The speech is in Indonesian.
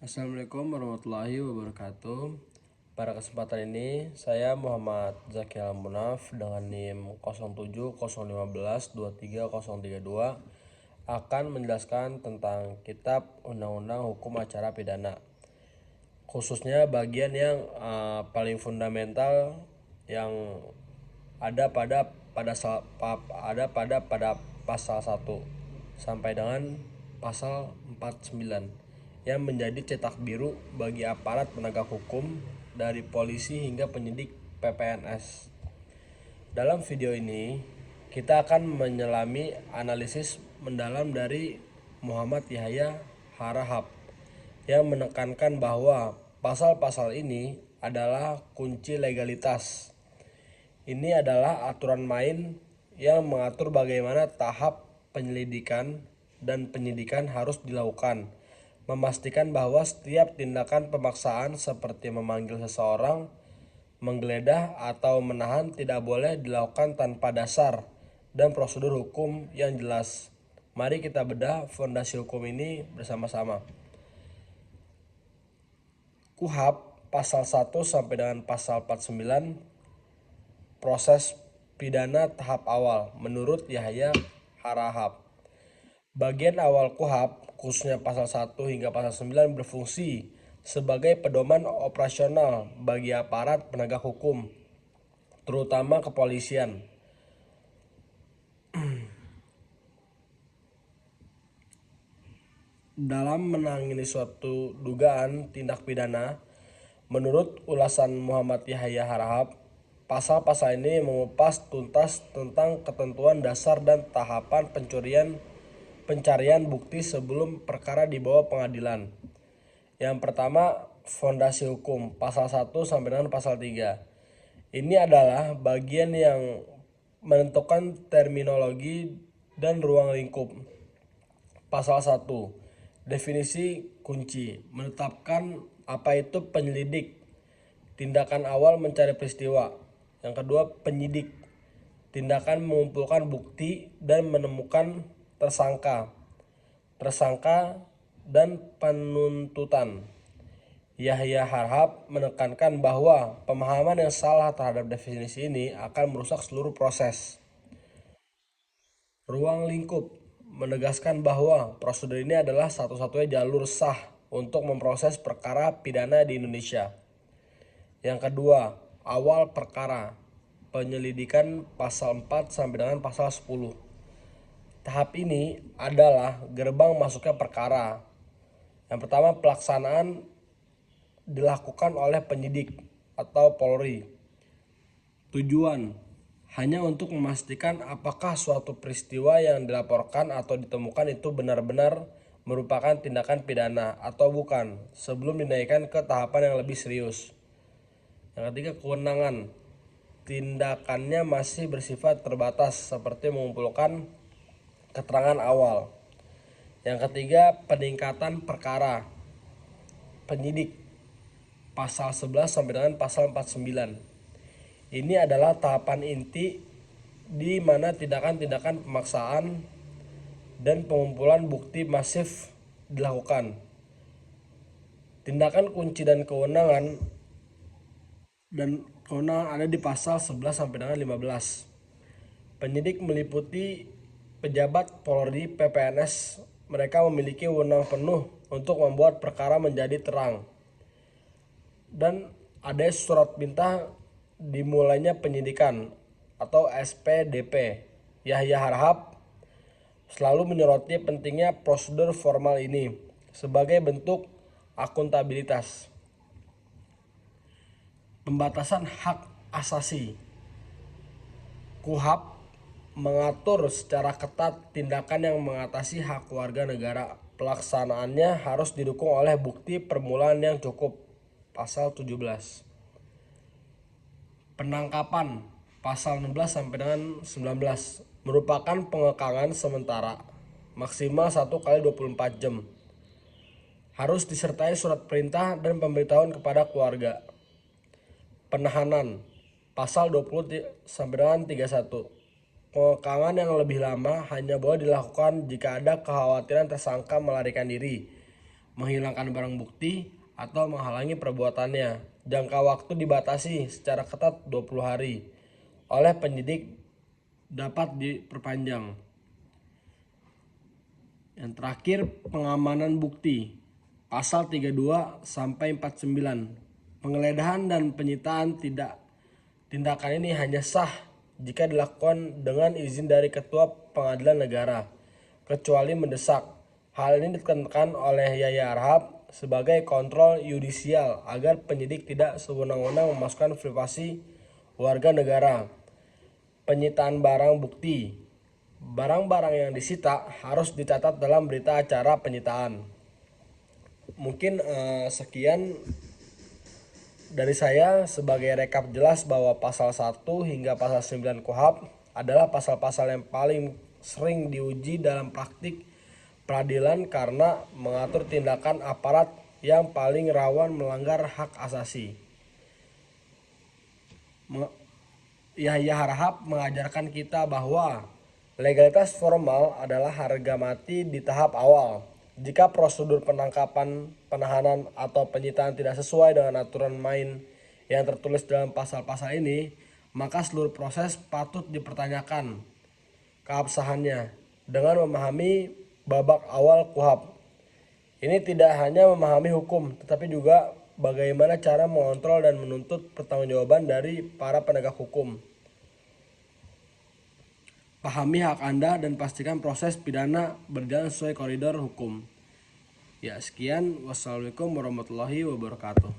Assalamualaikum warahmatullahi wabarakatuh. Pada kesempatan ini saya Muhammad Zaki Al-Munaf dengan NIM 07 015 23 032 akan menjelaskan tentang Kitab Undang-Undang Hukum Acara Pidana, khususnya bagian yang paling fundamental yang ada pada pasal 1 sampai dengan pasal 49 yang menjadi cetak biru bagi aparat penegak hukum dari polisi hingga penyidik PPNS. Dalam video ini kita akan menyelami analisis mendalam dari Muhammad Yahya Harahap yang menekankan bahwa pasal-pasal ini adalah kunci legalitas. Ini adalah aturan main yang mengatur bagaimana tahap penyelidikan dan penyidikan harus dilakukan, memastikan bahwa setiap tindakan pemaksaan seperti memanggil seseorang, menggeledah atau menahan tidak boleh dilakukan tanpa dasar dan prosedur hukum yang jelas. Mari kita bedah fondasi hukum ini bersama-sama. KUHP pasal 1 sampai dengan pasal 49 proses pidana tahap awal menurut Yahya Harahap. Bagian awal KUHP khususnya pasal 1 hingga pasal 9 berfungsi sebagai pedoman operasional bagi aparat penegak hukum, terutama kepolisian. Dalam menangani suatu dugaan tindak pidana, menurut ulasan Muhammad Yahya Harahap, pasal-pasal ini mengupas tuntas tentang ketentuan dasar dan tahapan pencarian bukti sebelum perkara dibawa pengadilan. Yang pertama, fondasi hukum pasal 1 sampai dengan pasal 3. Ini adalah bagian yang menentukan terminologi dan ruang lingkup. Pasal 1. Definisi kunci menetapkan apa itu penyelidik, tindakan awal mencari peristiwa. Yang kedua, penyidik, tindakan mengumpulkan bukti dan menemukan tersangka dan penuntutan. Yahya Harahap menekankan bahwa pemahaman yang salah terhadap definisi ini akan merusak seluruh proses. Ruang lingkup menegaskan bahwa prosedur ini adalah satu-satunya jalur sah untuk memproses perkara pidana di Indonesia. Yang kedua, awal perkara, penyelidikan pasal 4 sampai dengan pasal 10. Tahap ini adalah gerbang masuknya perkara. Yang pertama, pelaksanaan dilakukan oleh penyidik atau Polri. Tujuan hanya untuk memastikan apakah suatu peristiwa yang dilaporkan atau ditemukan itu benar-benar merupakan tindakan pidana atau bukan sebelum dinaikkan ke tahapan yang lebih serius. Yang ketiga, kewenangan. Tindakannya masih bersifat terbatas seperti mengumpulkan keterangan awal. Yang ketiga, peningkatan perkara. Penyidik pasal 11 sampai dengan pasal 49. Ini adalah tahapan inti di mana tindakan-tindakan pemaksaan dan pengumpulan bukti masif dilakukan. Tindakan kunci dan kewenangan ada di pasal 11 sampai dengan 15. Penyidik meliputi pejabat Polri, PPNS. Mereka memiliki wewenang penuh untuk membuat perkara menjadi terang. Dan ada surat perintah dimulainya penyidikan atau SPDP. Yahya Harahap selalu menyoroti pentingnya prosedur formal ini sebagai bentuk akuntabilitas. Pembatasan hak asasi. KUHP mengatur secara ketat tindakan yang mengatasi hak warga negara. Pelaksanaannya harus didukung oleh bukti permulaan yang cukup. Pasal 17. Penangkapan pasal 16 sampai dengan 19 merupakan pengekangan sementara maksimal 1x24 jam. Harus disertai surat perintah dan pemberitahuan kepada keluarga. Penahanan pasal 20 sampai dengan 31. Pengekangan yang lebih lama hanya boleh dilakukan jika ada kekhawatiran tersangka melarikan diri, menghilangkan barang bukti, atau menghalangi perbuatannya. Jangka waktu dibatasi secara ketat 20 hari. Oleh penyidik dapat diperpanjang. Yang terakhir, pengamanan bukti. Pasal 32 sampai 49. Penggeledahan dan penyitaan tindakan ini hanya sah jika dilakukan dengan izin dari Ketua Pengadilan Negara, kecuali mendesak. Hal ini ditekankan oleh Yahya Arhab sebagai kontrol yudisial agar penyidik tidak sewenang-wenang memasukkan privasi warga negara. Penyitaan barang bukti. Barang-barang yang disita harus dicatat dalam berita acara penyitaan. Mungkin sekian dari saya sebagai rekap jelas bahwa pasal 1 hingga pasal 9 KUHP adalah pasal-pasal yang paling sering diuji dalam praktik peradilan karena mengatur tindakan aparat yang paling rawan melanggar hak asasi. Yahya Arhab mengajarkan kita bahwa legalitas formal adalah harga mati di tahap awal. Jika prosedur penangkapan, penahanan, atau penyitaan tidak sesuai dengan aturan main yang tertulis dalam pasal-pasal ini, maka seluruh proses patut dipertanyakan keabsahannya. Dengan memahami babak awal KUHP, ini tidak hanya memahami hukum, tetapi juga bagaimana cara mengontrol dan menuntut pertanggungjawaban dari para penegak hukum. Pahami hak Anda dan pastikan proses pidana berjalan sesuai koridor hukum. Ya, sekian. Wassalamualaikum warahmatullahi wabarakatuh.